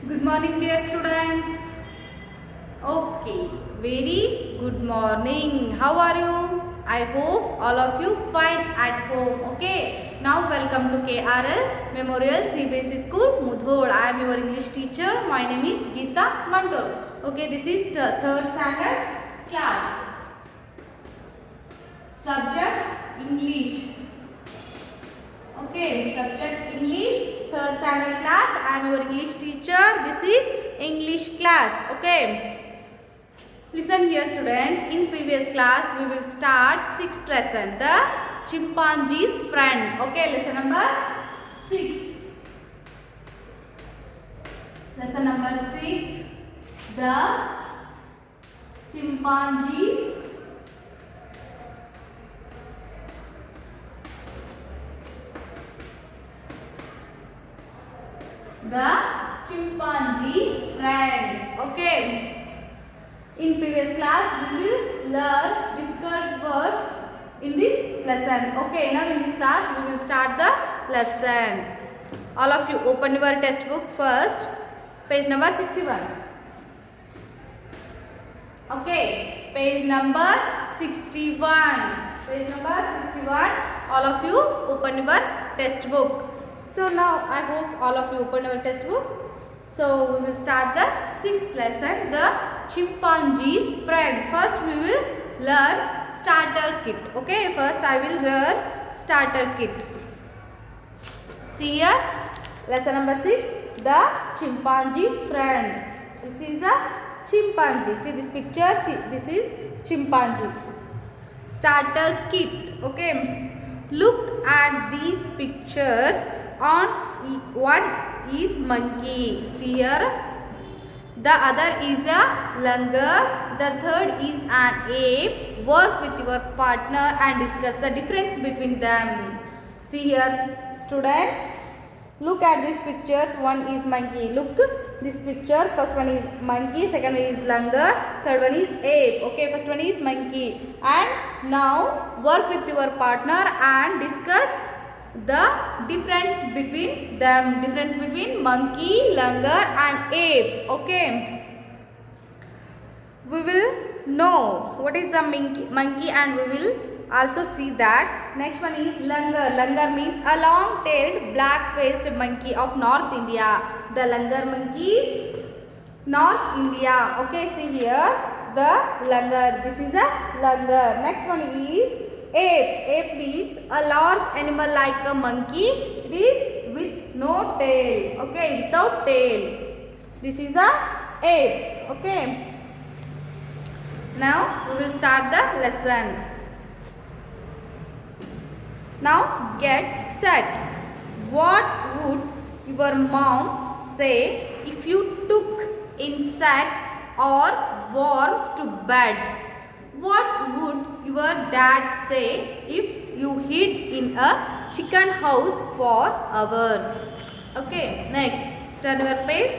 Good morning, dear students. Okay, very good morning. How are you? I hope all of you fine at home. Okay. Now welcome to KRL Memorial CBSE School, Mudhol. I am your English teacher. My name is Geeta Mantor. Okay, this is the third standard class. Subject English. Okay, subject English. Third standard class. I am your English teacher. This is English class. Okay. Listen here, students. In previous class, we will start sixth lesson. The chimpanzee's friend. Okay, lesson number 6. Lesson number 6. The chimpanzee's friend. Okay. In previous class, we will learn difficult words in this lesson. Okay. Now in this class, we will start the lesson. All of you open your textbook first. Page number 61. Okay. Page number 61. Page number 61. All of you open your textbook. So now I hope all of you open your textbook. So we will start the sixth lesson, the chimpanzee's friend. First we will learn starter kit. Okay, first I will learn starter kit. See here, lesson number 6, the chimpanzee's friend. This is a chimpanzee. See this picture, this is chimpanzee. Starter kit. Okay, look at these pictures. On one is monkey. See here, the other is a langur, the third is an ape. Work with your partner and discuss the difference between them. See here, students, look at these pictures. One is monkey. Look these pictures. First one is monkey, second one is langur, third one is ape. Okay, first one is monkey. And now work with your partner and discuss the difference between them. Difference between monkey, langur and ape. Okay, we will know what is the monkey and we will also see that. Next one is langur. Langur means a long tailed black faced monkey of North India. The langur monkey is North India. Okay, see here the langur. This is a langur. Next one is ape. Ape means a large animal like a monkey. It is with no tail. Okay, without tail. This is a ape. Okay. Now we will start the lesson. Now get set. What would your mom say if you took insects or worms to bed? What would your dad say if you hid in a chicken house for hours? Okay, next, turn your page.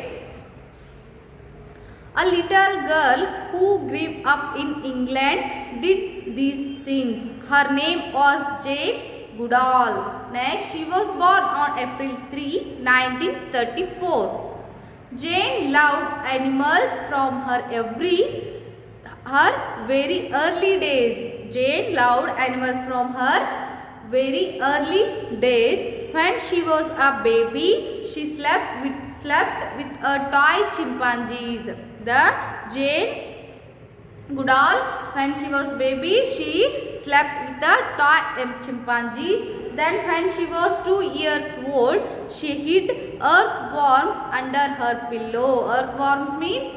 A little girl who grew up in England did these things. Her name was Jane Goodall. Next, she was born on April 3, 1934. Jane loved animals from her very early days. Jane loved animals from her very early days. When she was a baby, she slept with a toy chimpanzees. The Jane Goodall, when she was baby, she slept with the toy chimpanzees. Then when she was 2 years old, she hid earthworms under her pillow. Earthworms means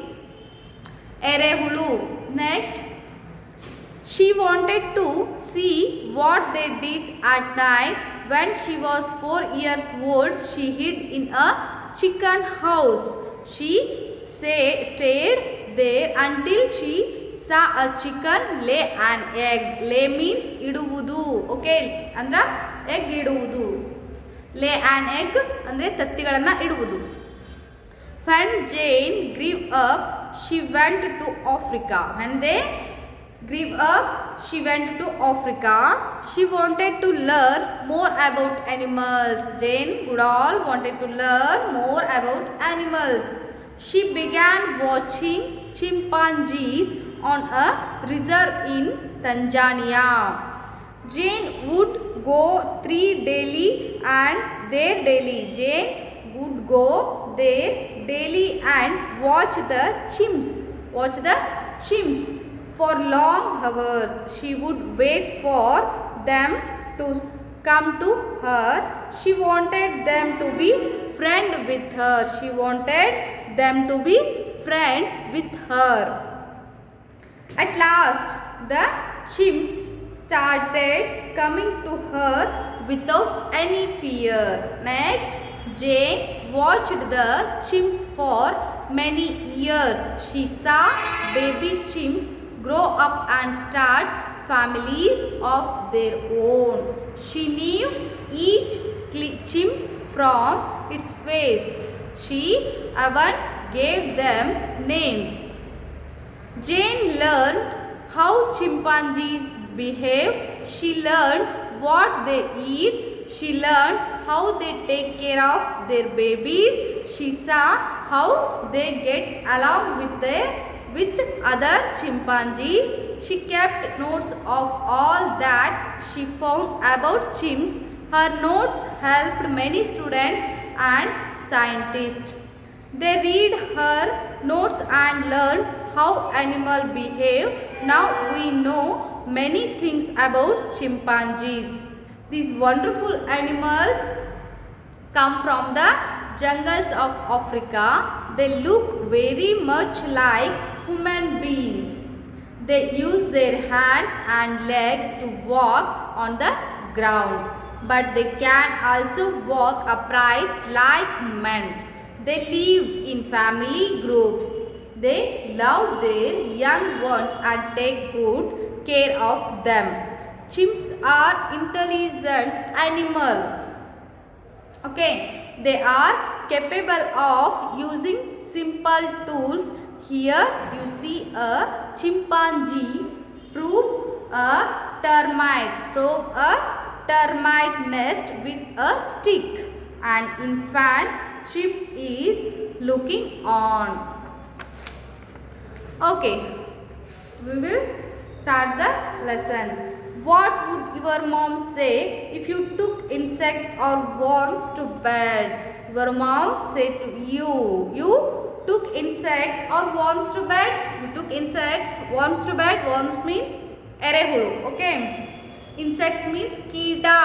erehulu. Next, she wanted to see what they did at night. When she was 4 years old, she hid in a chicken house. She stayed there until she saw a chicken lay an egg. Lay means iduvudu. Okay, andra egg iduvudu. Lay an egg andre tattigalanna iduvudu. When Jane grew up, she went to Africa. When they grew up, she went to Africa. She wanted to learn more about animals. Jane Goodall wanted to learn more about animals. She began watching chimpanzees on a reserve in Tanzania. Jane would go daily and there daily. Jane would go there daily and watch the chimps. Watch the chimps for long hours. She would wait for them to come to her. She wanted them to be friend with her. She wanted them to be friends with her. At last, the chimps started coming to her without any fear. Next, Jane watched the chimps for many years. She saw baby chimps grow up and start families of their own. She knew each chimp from its face. She even gave them names. Jane learned how chimpanzees behave. She learned what they eat. She learned how they take care of their babies. She saw how they get along with other chimpanzees. She kept notes of all that she found about chimps. Her notes helped many students and scientists. They read her notes and learn how animals behave. Now we know many things about chimpanzees. These wonderful animals come from the jungles of Africa. They look very much like human beings. They use their hands and legs to walk on the ground, but they can also walk upright like men. They live in family groups. They love their young ones and take good care of them. Chimps are intelligent animals. Okay, they are capable of using simple tools. Here you see a chimpanzee probe a termite nest with a stick, and infant chimp is looking on. Okay, we will start the lesson. What would your mom say if you took insects or worms to bed? Your mom said to you took insects or worms to bed? You took insects, worms to bed. Worms means erehulu. Okay. Insects means kita.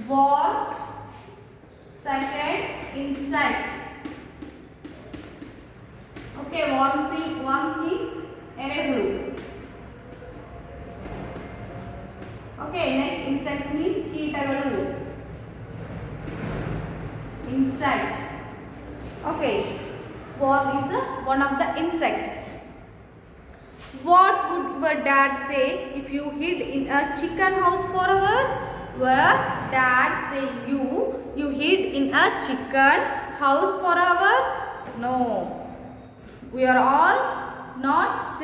Worms. Second, insects. Okay, worms means erehulu. Okay, next insect means keetagalu. Insects. Okay, worm is one of the insect. What would your dad say if you hid in a chicken house for hours? Your dad say you hid in a chicken house for hours? No. We are all not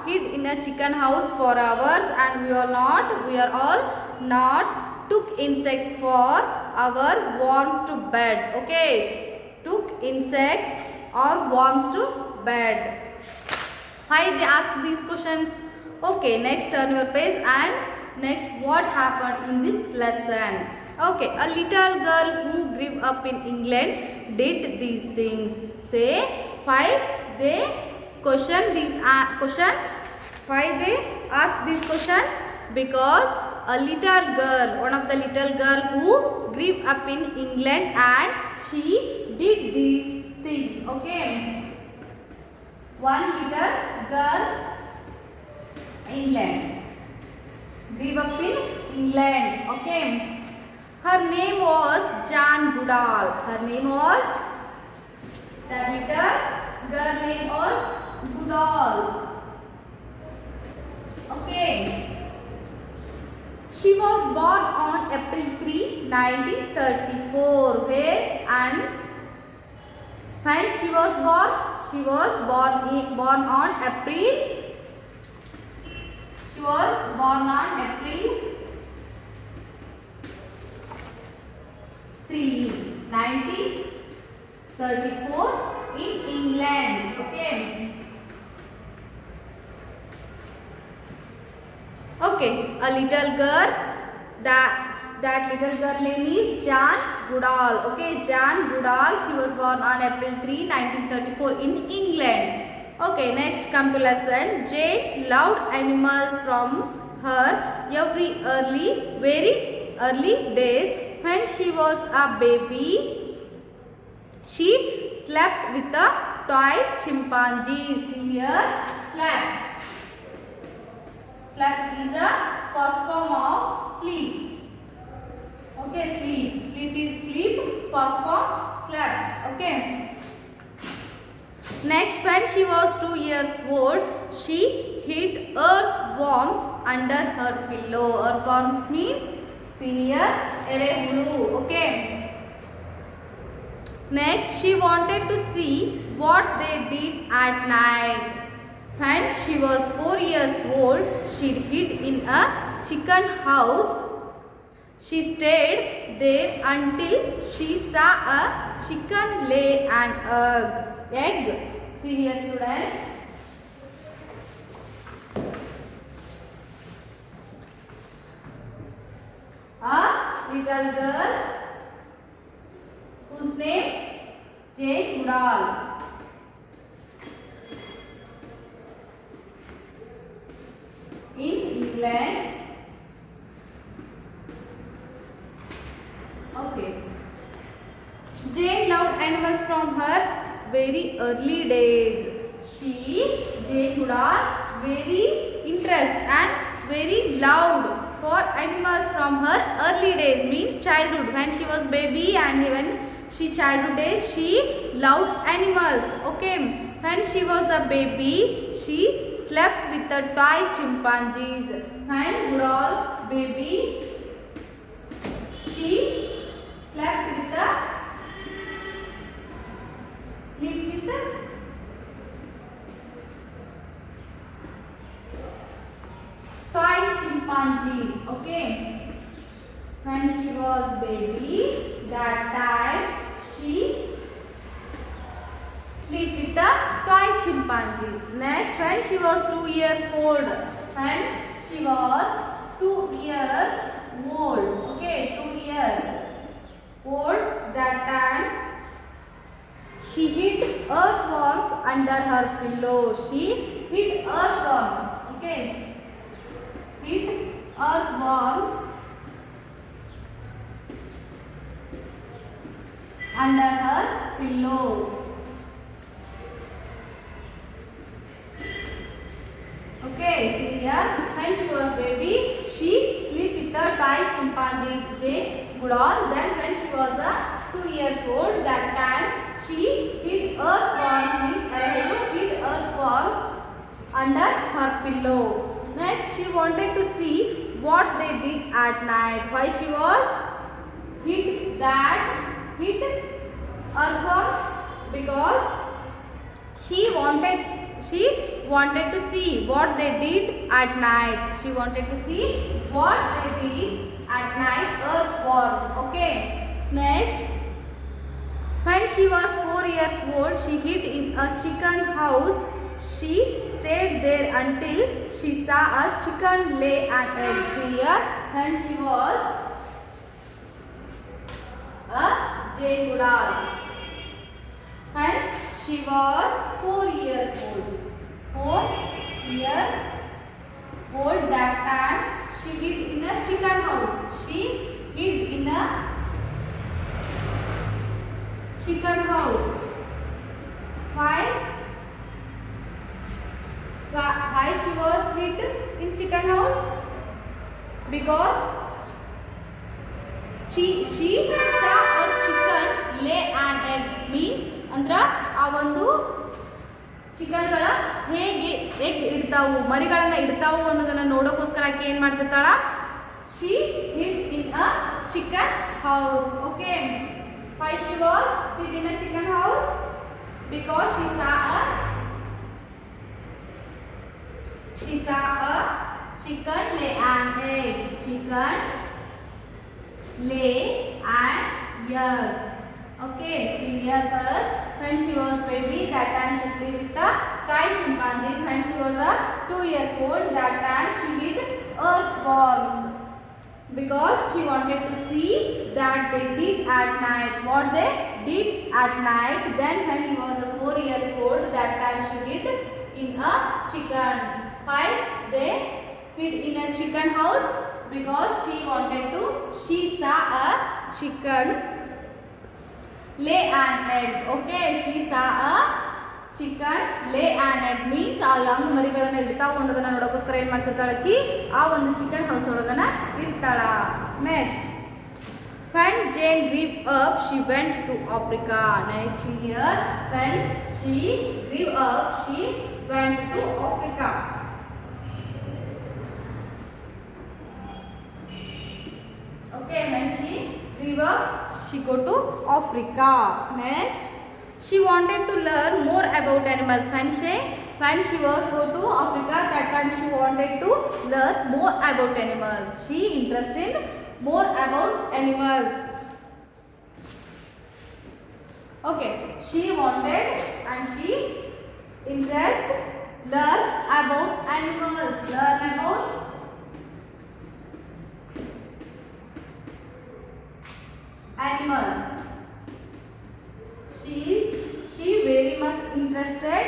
hid in a chicken house for hours, and we are all not took insects for our worms to bed. Okay, took insects or worms to bed. Why they ask these questions? Okay, next turn your page and next what happened in this lesson. Okay, a little girl who grew up in England did these things. Say why they question these question. Why they ask these questions? Because a little girl, one of the little girl who grew up in England and she did these things. Okay. One little girl, England, grew up in England. Okay. Her name was Jane Goodall. Her name was, that little girl name was Goodall. Okay. She was born on April 3, 1934. Where and when she was born? She was born on April. She was born on April 1934 in England. Okay. Okay, a little girl. That little girl name is Jane Goodall. Okay, Jane Goodall. She was born on April 3, 1934 in England. Okay, next come to lesson. Jane loved animals from her very early days. When she was a baby, she slept with a toy chimpanzee. See here, slept. Slept is a first form of sleep. Okay, sleep. Sleep is sleep. First form slept. Okay. Next, when she was 2 years old, she hid earthworms under her pillow. Earthworms means senior erehulu. Okay. Next, she wanted to see what they did at night. When she was 4 years old, she hid in a chicken house. She stayed there until she saw a chicken lay an egg. See here, students. A little girl whose name Jane Goodall. In England. Okay. Jane loved animals from her very early days. Jane Goodall, very interest and very loud for animals from her early days, means childhood. When she was baby and when she childhood days, she loved animals. Okay. When she was a baby, she slept with the toy chimpanzees. When Goodall baby, she slept with the toy chimpanzees. Okay. When she was baby, that time she sleep with the toy chimpanzees. Next, when she was 2 years old. When she was 2 years old. Okay, 2 years old. That time she hid earthworms under her pillow. She hid earthworms. Okay. Hid earthworms under her pillow. Okay, see here. When she was baby, she sleep with the toy chimpanzees. Jane Goodall. Then when she was 2 years old, that time she hid earthworms, means hid earthworms under her pillow. Next, she wanted to see what they did at night. Why she was hid earthworms? Because she wanted to see what they did at night. She wanted to see what they did at night, earthworms. Okay. Next, when she was 4 years old, she hid in a chicken house. She stayed there until she saw a chicken lay an egg. See here, when she was a Jane Goodall. When she was 4 years old. 4 years old, that time she hid in a chicken house. She hid in a chicken house. Why she was hid in chicken house? Because she saw a chicken lay an egg. Means andra ಆ ಒಂದು ಚಿಕನ್ಗಳ ಹೇಗೆ egg ಇಡ್ತಾವು, ಮರಿಗಳನ್ನ ಇಡ್ತಾವು ಅನ್ನೋದನ್ನ ನೋಡೋಕ್ಕೋಸ್ಕರ ಆಕೆ ಏನು ಮಾಡ್ತಿರ್ತಾಳ? She hid in a chicken house. Okay. Why she was hid in a chicken house? Because she saw a chicken lay an egg. Chicken lay an year. Okay, see here first. When she was baby, that time she slept with the 5 chimpanzees. When she was 2 years old, that time she did earthworms because she wanted to see that they did at night. What they did at night. Then when he was 4 years old, that time she did in a chicken. Why they hid in a chicken house? Because she saw a chicken lay an egg. Okay, she saw a chicken lay an egg means ಆ Young ಮರಿಗಳನ್ನು ಇಡ್ತಾ ಒಂದದನ್ನ ನೋಡೋಕೋಸ್ಕರ ಏನು ಮಾಡ್ತಿರ್ತಾಳೆ ಅಕ್ಕಿ ಆ ಒಂದು chicken house ಒಳಗನ ಇರ್ತಾಳ. Next when Jane grew up she went to Africa. Next here when she grew up she went to Africa. Okay, when she grew up she go to Africa. Next she wanted to learn more about animals. When she was go to Africa, that time she wanted to learn more about animals. She interested more about animals. Okay, she wanted and she interest learn about animals. Learn about animals. She very much interested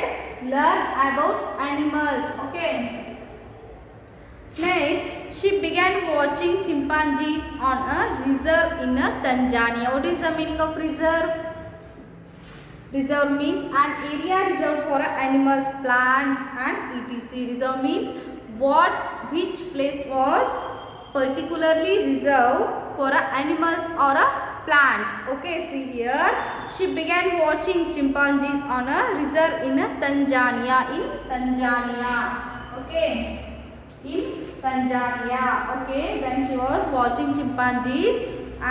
learn about animals. Okay. Next, she began watching chimpanzees on a reserve in Tanzania. What is the meaning of reserve? Reserve means an area reserved for animals, plants and etc. Reserve means which place was particularly reserved for animals or plants. Okay, see here she began watching chimpanzees on a reserve in Tanzania. Okay, in Tanzania. Okay, then she was watching chimpanzees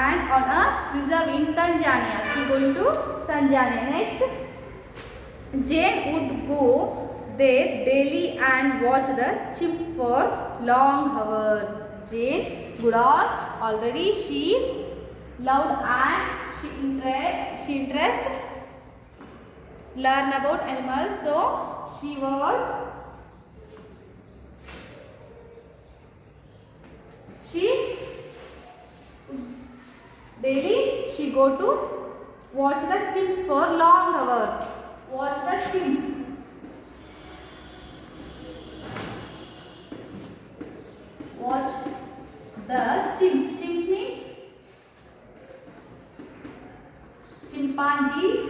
and on a reserve in Tanzania. She going to Tanzania. Next, Jane would go there daily and watch the chimps for long hours. Jane Goodall already she loved and she interest learn about animals, so she daily she go to watch the chimps for long hours. Watch the chimps. Watch the chimps. Chimps means chimpanzees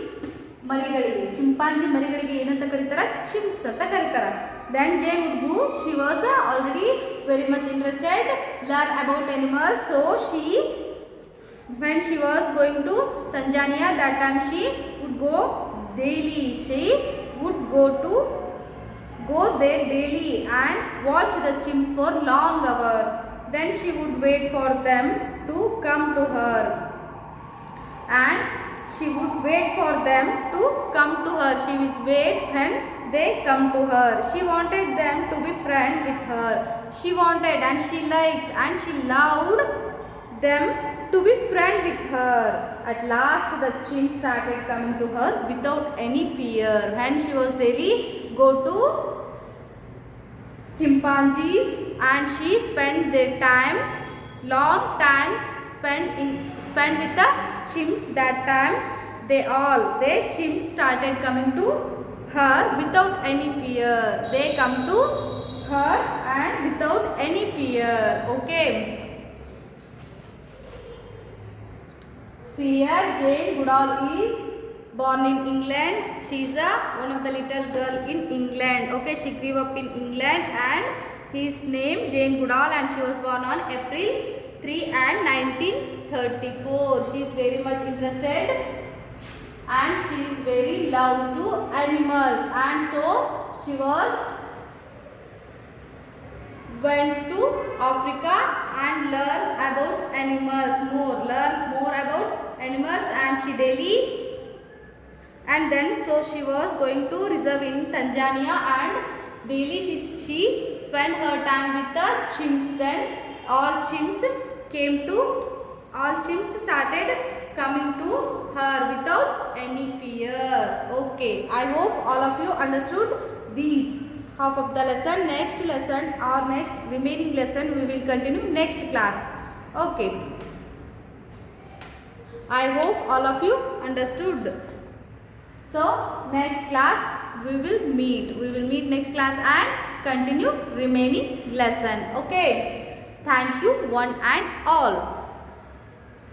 ಮರಿಗಳಿಗೆ. Chimpanzee ಮರಿಗಳಿಗೆ ಏನಂತ ಕರೀತಾರ? ಚಿಂಪ್ಸ್ ಅಂತ ಕರೀತಾರ. Then Jane would go. She was already very much interested learn about animals. So when she was going to Tanzania, that time she would go daily. She would go there daily and watch the chimps for long hours. Then she would wait for them to come to her. And she would wait for them to come to her. She will wait when they come to her. She wanted them to be friends with her. She wanted and she liked and she loved them to be friends with her. At last the chimps started coming to her without any fear. When she was really go to chimpanzees and she spent their time, long time spent with the chimps. That time they chimps started coming to her without any fear. They come to her and without any fear. Okay, see here Jane Goodall is born in England. She is one of the little girl in England. Okay, she grew up in England and his name Jane Goodall and she was born on April 3 and 1934. She is very much interested and she is very loved to animals, and so she went to Africa and learn about animals learn more about animals, and she daily and then so she was going to reserve in Tanzania and daily she spent her time with the chimps. Then all chimps started coming to her without any fear. Okay, I hope all of you understood these half of the lesson. Next lesson or next remaining lesson we will continue next class. Okay, I hope all of you understood. So next class we will meet. We will meet next class and continue remaining lesson. Okay. Thank you one and all.